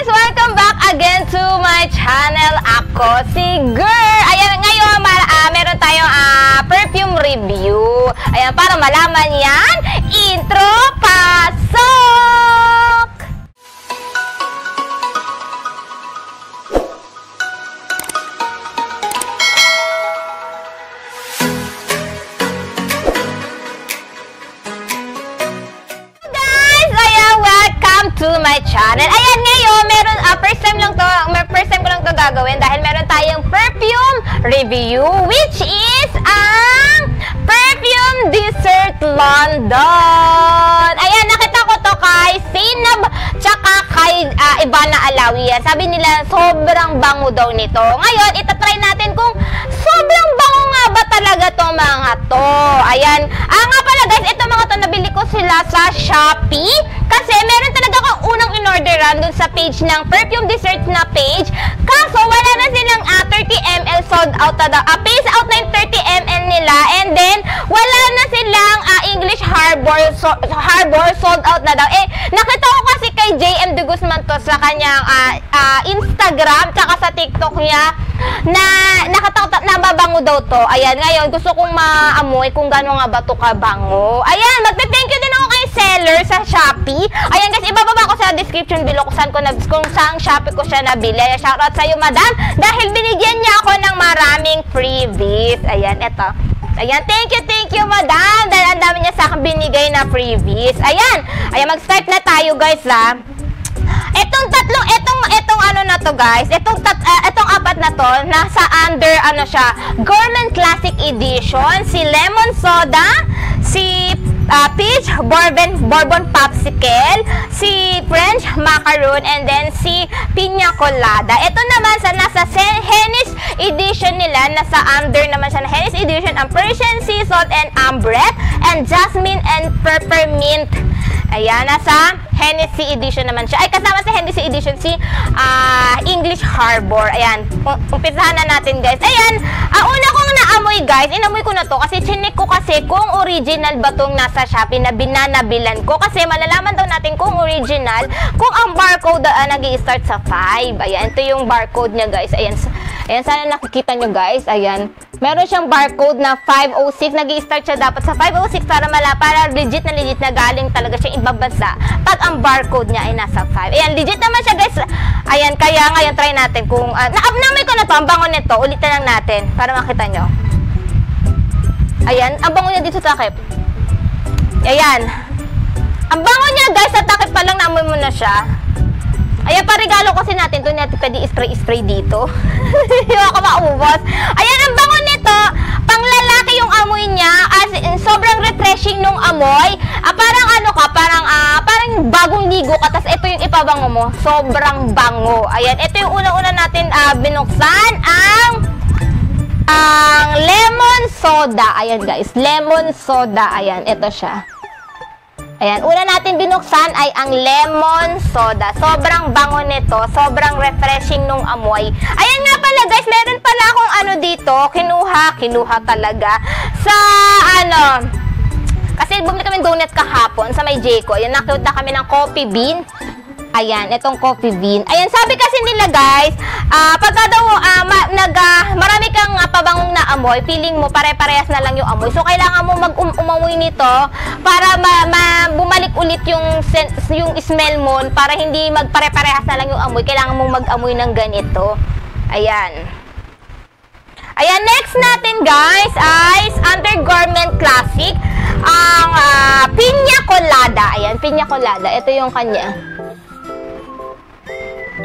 guys! Welcome back again to my channel. Ako si Girl. Ayan, ngayon meron tayong perfume review. Ayan, para malaman yan, intro, pasok! To my channel. Ayan, ngayon, meron, first time ko lang to gagawin dahil meron tayong perfume review, which is ang Perfume Dessert London. Ayan, nakita ko to kay Zainab tsaka kay Ivana Alawi. Sabi nila, sobrang bango daw nito. Ngayon, itatry natin kung sobrang bango nga ba talaga to mga to. Ayan, nga pala guys, ito mga to, nabili ko sila sa Shopee kasi meron talaga ako unang in-orderan dun sa page ng Perfume Dessert na page. Kaso, wala na silang 30 ml sold out na daw. Phase out na yung 30 ml nila. And then, wala na silang English Harbor sold out na daw. Nakita ko kasi kay JM De Guzman to sa kanyang Instagram tsaka sa TikTok niya na nababango daw to. Ayan, ngayon, gusto kong maamoy kung gano'n nga ba to kabango. Ayan, magte-thank you din ako kay seller sa Shopee. Ayan guys, ibababa ko sa description below kung saan Shopee ko siya nabili. Shoutout sa'yo, madam, dahil binigyan niya ako ng maraming freebies. Ayan, eto. Ayan, thank you, madam, dahil ang dami niya sa akin binigay na freebies. Ayan, mag-start na tayo guys, Etong ano na to guys, etong apat na to, nasa under, siya, Gourmet Classic Edition, si Lemon Soda, si Peach Bourbon Popsicle, si French Macaroon, and then si Piña Colada. Ito naman sa nasa Hennis Edition nila, nasa under naman siya na Hennis Edition, ang Persian Sea Salt and Ambrette, and Jasmine and Peppermint. Ayan, nasa Hennessy Edition naman siya. Ay, kasama sa Hennessy Edition si English Harbor. Ayan, umpisahan na natin guys. Ayan, una kong naamoy guys, inamoy ko na to kasi chinek ko kasi kung original ba tong nasa Shopee na binanabilan ko. Kasi malalaman daw natin kung original, kung ang barcode nag-i-start sa 5. Ayan, ito yung barcode niya guys. Ayan, sana nakikita nyo guys. Ayan, meron siyang barcode na 506. Nag-i-start siya dapat sa 506 para legit na galing talaga siya ibang bansa. Pag ang barcode niya ay nasa 5. Ayan, legit naman siya guys. Ayan, kaya ngayon try natin kung namoy ko na to, ang bango nito. Ulitin lang natin para makita nyo. Ayan, ang bango niya dito sa takip. Ayan. Ang bango niya guys, sa takip pa lang naamoy mo na siya. Ayan, parigalo kasi natin. Doon natin pwede spray dito. Hindi ako maubos. Ayan, ang bango nito. Panglalaki yung amoy niya. Sobrang refreshing nung amoy. Parang parang bagong ligo ka. Tapos ito yung ipabango mo. Sobrang bango. Ayan, ito yung una-una natin binuksan. Ang lemon soda. Ayan guys, lemon soda. Ayan, ito siya. Ayan, una natin binuksan ay ang lemon soda. Sobrang bango nito, sobrang refreshing nung amoy. Ayan nga pala guys, meron pala akong dito, kinuha talaga sa kasi bumili kami donut kahapon sa may Jayco. Ayan, nakita kami ng coffee bean. Ayan, itong coffee bean. Ayan, sabi kasi nila guys, pagka daw marami kang pabangong na amoy, feeling mo pare-parehas na lang yung amoy. So, kailangan mo umamoy nito para bumalik ulit yung smell mo, para hindi magpare-parehas na lang yung amoy. Kailangan mo mag-amoy ng ganito. Ayan. Ayan, next natin guys ay under Gourmet Classic, ang Piña Colada. Ayan, Piña Colada. Ito yung kanya.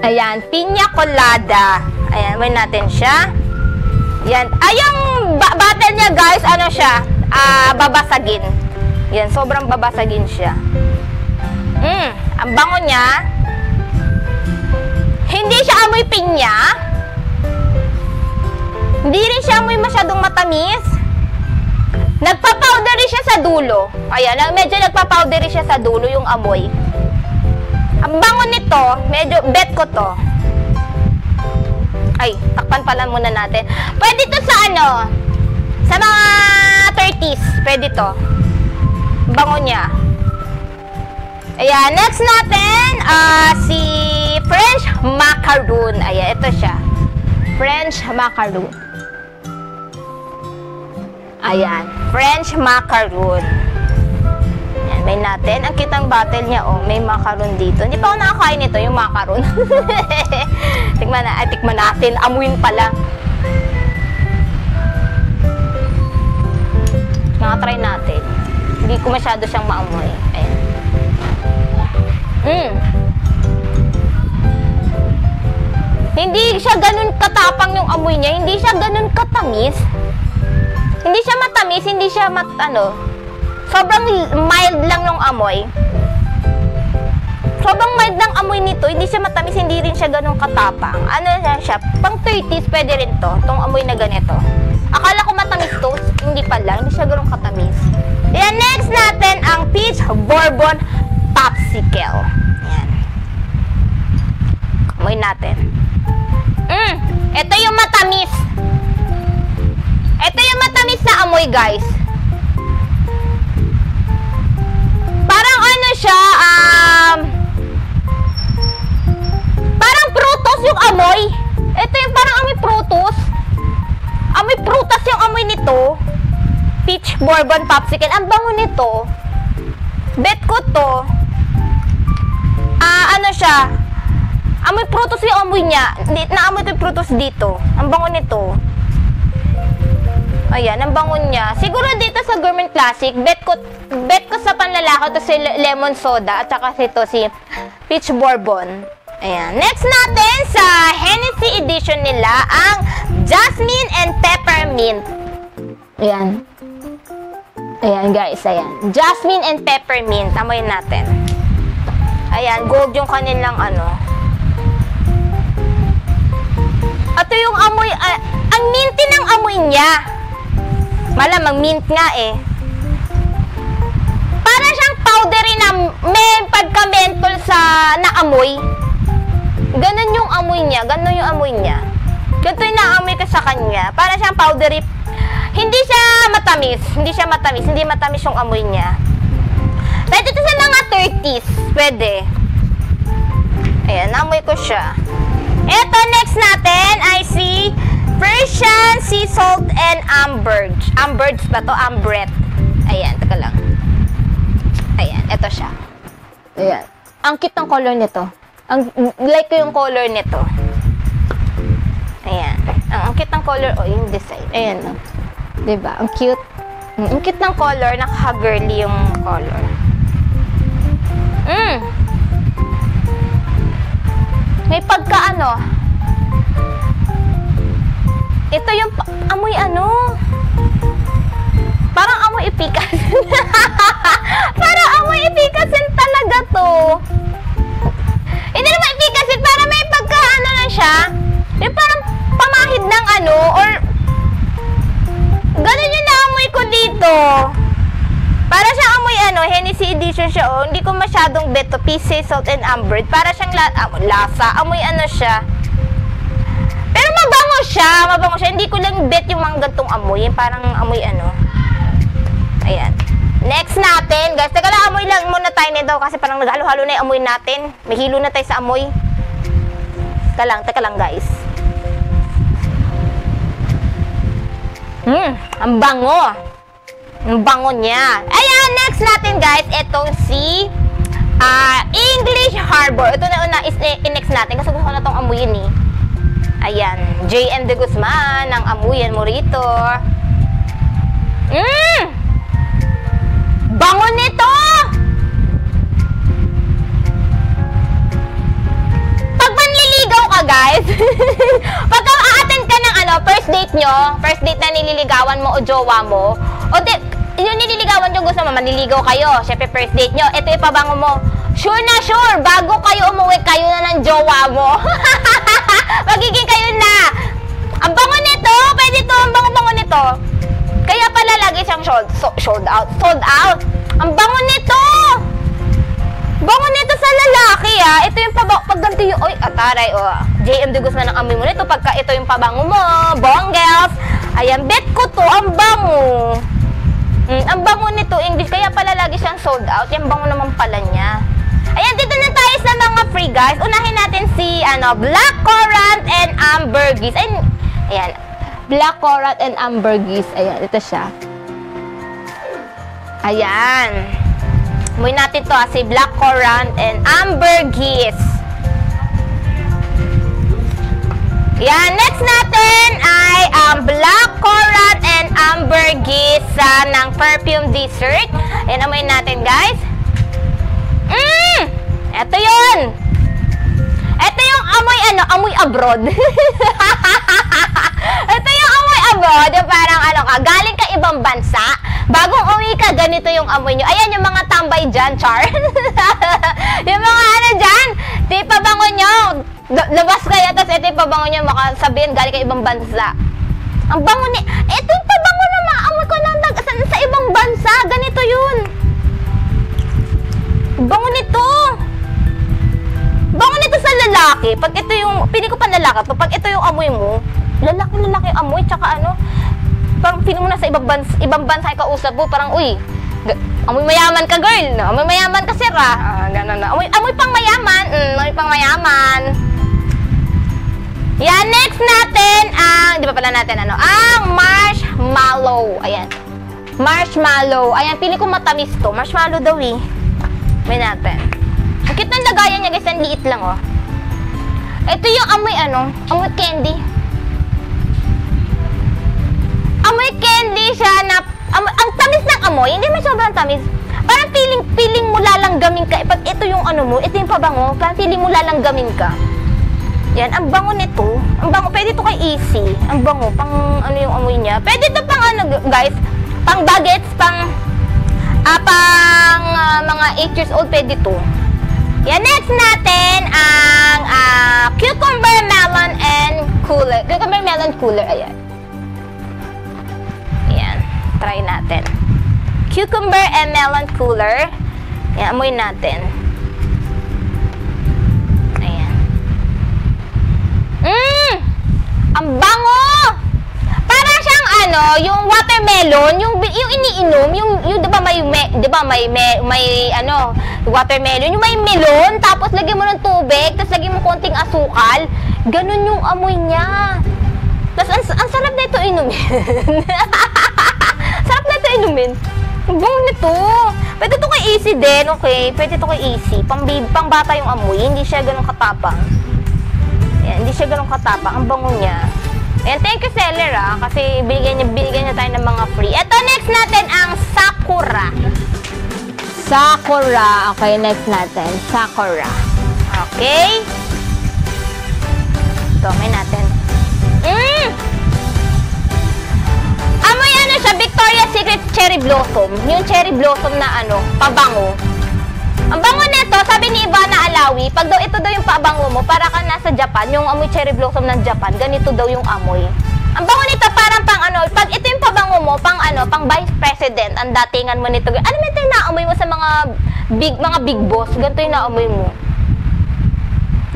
Ayan, Piña Colada. Ayan, may natin siya. Ayan. Yung bottle niya guys, siya? Babasagin. Ayan, sobrang babasagin siya. Ang bango niya. Hindi siya amoy pinya. Hindi rin siya amoy masyadong matamis. Nagpa-powdery siya sa dulo. Ayan, medyo nagpa-powdery siya sa dulo yung amoy. Ang bango nito, medyo bet ko to. Ay, takpan pala muna natin. Pwede to sa sa mga 30s. Pwede to. Bango niya. Ayan, next natin, si French macaroon. Ayan, ito siya. French macaroon. Ayan, French macaroon. Ayan, may natin. Ang kitang bottle niya, oh, may macaroon dito. Hindi pa ako nakakain nito, yung macaroon. Tikman natin. Amuin pala. Try natin. Hindi ko masyado siyang maamoy. Ayan. Hindi siya ganun katapang yung amoy niya. Hindi siya ganun katamis. Hindi siya matamis. Hindi siya sobrang mild lang yung amoy. Sobrang mild ng amoy nito. Hindi siya matamis. Hindi rin siya ganun katapang. Ano siya? Pang 30s pwede rin to. Itong amoy na ganito. Akala ko matamis to. Hindi pala. Hindi siya ganun katamis. Ayan, next natin ang Peach Bourbon Popsicle. Ayan. Amoy natin. Ito yung matamis. Ito yung matamis na amoy, guys. Parang ano siya, parang prutos yung amoy. Ito yung parang amoy prutos. Amoy prutas yung amoy nito. Peach Bourbon Popsicle. Ang bango nito. Bet ko to. Ano siya? Amoy prutos yung amoy niya. Naamoy ito yung prutos dito. Ang bango nito. Ayan, ang bango niya. Siguro dito sa Gourmet Classic, bet ko sa panlalaki to si Lemon Soda at saka ito si Peach Bourbon. Ayan. Next natin sa Hennessy edition nila ang Jasmine and Peppermint. Ayan. Ayan, guys. Ayan. Jasmine and Peppermint. Amoyin natin. Ayan. Gold yung kanilang Ito yung amoy. Ang minty ng amoy niya. Malamang mint nga eh. Para siyang powdery na may pagka-mentol na amoy. Ganon yung amoy niya. Ganon yung amoy niya. Ganito yung naamoy ko sa kanya. Para siyang powdery. Hindi siya matamis. Hindi siya matamis. Hindi matamis yung amoy niya. Pwede ito sa mga 30s. Pwede. Ayan, naamoy ko siya. Ito, next natin ay si Persian Sea Salt and Amberge. Amberge ba to? Ambret. Ayan, teka lang. Ayan, ito siya. Ayan. Ang cute ng color nito. Like ko yung color nito. Ayan. Ang cute ng color. Oh, yung design. Ayan. Diba? Ang cute. Ang cute ng color. Nakaka-girly yung color. May pagka ito yung amoy parang amoy ipikasin. Parang amoy ipikasin talaga to. Hindi naman ipikasin, parang may pagka lang siya. Yung parang pamahid ng or ganun yung naamoy ko dito. Para siyang amoy Hennessy edition siya, oh. Hindi ko masyadong bet to. Sea Salt and Amber. Para siyang lasa. Amoy siya. Pero mabango siya. Mabango siya. Hindi ko lang bet yung mga gantong amoy. Yung parang amoy Ayan. Next natin, guys. Teka lang, amoy lang muna tayo nito. Kasi parang naghalo-halo na yung amoy natin. May hilo na tayo sa amoy. Teka lang, guys. Ang bango. Ang bango niya. Ayan, next natin, guys. Itong si English Harbor. Ito na una is next natin. Kasi gusto ko na itong amuyin eh. Ayan. J.M. de Guzman. Ang amuyan mo rito. Bango nito! Pag manliligaw ka, guys. Pag a-attend ka ng first date nyo, first date na nililigawan mo o jowa mo, yung nililigawan nyo, gusto mo, manliligaw kayo. Siyempre, first date nyo, ito yung pabango mo. Sure na sure, bago kayo umuwi, kayo na ng jowa mo. Magiging kayo na. Ang bango nito, pwede to, ang bango-bango nito. Kaya pala lagi siyang sold out. Ang bango nito. Bango nito sa lalaki, Ito yung pag ganito yung, ataray, J.M. de Guzman ang amoy mo nito, pagka ito yung pabango mo, bongels. Ayan, bet ko to, ang bango. Ang bango nito, English, kaya pala lagi siyang sold out. Yung bango naman pala niya. Ayan, dito na tayo sa mga free, guys. Unahin natin si, Black Currant and Ambergris. Ayan. Black Currant and Ambergris. Ayan, ito siya. Ayan. Amoy natin to, si Black Currant and Ambergris. Yan, next natin ay Black Currant and Ambergris ng Perfume Dessert. Ayan, amoy natin, guys. Ito yun. Ito yung amoy abroad. Ito yung amoy abroad. Yung parang galing ka ibang bansa. Bagong uwi ka, ganito yung amoy nyo. Ayan yung mga tambay dyan, char. Yung mga dyan, di pabango nyo. Labas kayo, tapos ito yung pabango nyo, makasabihin, galing ka ibang bansa. Ang bango ni... Ito yung pabango na maamoy ko lang sa ibang bansa. Ganito yun. Bango nito. Bango nito sa lalaki. Pag ito yung... Pili ko pa lalaki. Pag ito yung amoy mo, lalaki yung amoy, tsaka parang feeling mo na sa ibang bansa ay kausap mo, parang, uy, amoy mayaman ka, girl. No? Amoy mayaman ka, sir, ah. Ganun na. Amoy pang mayaman. Amoy pang mayaman. Yan, next natin, di ba pala natin, ang marshmallow. Ayan. Marshmallow. Ayan, pili ko matamis to. Marshmallow daw, eh. May natin. Ang cute ng lagayan niya, guys. Ang liit lang, oh. Ito yung amoy, amoy candy. Amoy candy siya na, ang tamis ng amoy, hindi man sobrang tamis. Parang feeling mo lalanggamin ka. Pag ito yung mo, ito yung pabango, parang feeling mo lalanggamin ka. Yan, ang bango nito. Ang bango, pwede ito kay Easy. Ang bango, pang yung amoy niya. Pwede ito pang guys, pang bagets, pang mga 8 years old, pwede ito. Yan, next natin, ang cucumber melon and cooler. Cucumber melon cooler, ayan. Ayan, try natin. Cucumber and melon cooler. Ayan, amoy natin. Ayan. Ang bango! Parang siyang yung watermelon, yung iniinom, yung 'di ba may watermelon, yung may melon, tapos lagyan mo ng tubig, tapos lagyan mo konting asukal. Ganun yung amoy niya. Tapos ang sarap na ito inumin. Sarap na ito inumin. Ang bango nito. Pwede ito kay Easy din, okay? Pwede ito kay Easy. Pang bata yung amoy, hindi siya ganun katapang. Ayan, hindi siya ganun katapang. Ang bango niya. Ayan, thank you seller kasi binigyan niya tayo ng mga free. Ito, next natin ang Sakura. Sakura. Okay, next natin. Sakura. Okay. Ito, may natin. Amoy siya, Victoria's Secret Cherry Blossom. Yung cherry blossom na pabango. Ang bango nito, sabi ni Ivana Alawi, pag ito daw yung pabango mo, para ka nasa Japan, yung amoy cherry blossom ng Japan, ganito daw yung amoy. Ang bango nito, parang pang pag ito yung pabango mo, pang vice president, ang datingan mo nito. Ano ito yung naamoy mo sa mga big boss? Ganito yung naamoy mo.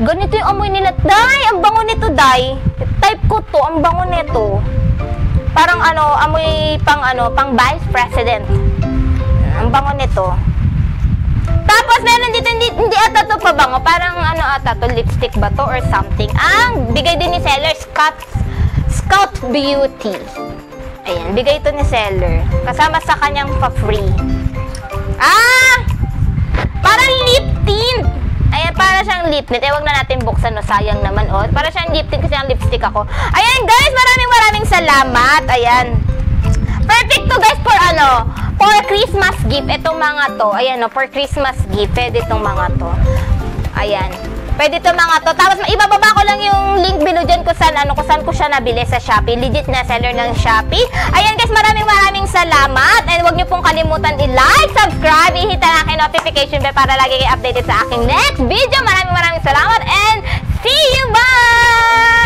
Ganito yung amoy nila. Day, ang bango nito, Day. Type ko to, ang bango nito. Parang amoy pang vice president. Ang bango nito. Tapos meron dito, hindi ata to pabango. Parang ata to, lipstick ba to or something. Ang bigay din ni seller, Scout Beauty. Ayan, bigay ito ni seller. Kasama sa kanyang pa-free. Parang lip tint. Ayan, para siyang lip tint. Huwag na natin buksan, sayang naman, Para siyang lip tint kasi ang lipstick ako. Ayan, guys, maraming salamat. Ayan. Perfect to, guys, for Christmas gift. Itong mga to. Ayan, for Christmas gift. Pwede itong mga to. Ayan. Pwede itong mga to. Tapos, ibababa ko lang yung link below dyan kung saan ko siya nabili sa Shopee. Legit na seller ng Shopee. Ayan, guys, maraming salamat. And huwag niyo pong kalimutan i-like, subscribe, i-hit ang aking notification bell para lagi kayo updated sa aking next video. Maraming salamat and see you! Bye!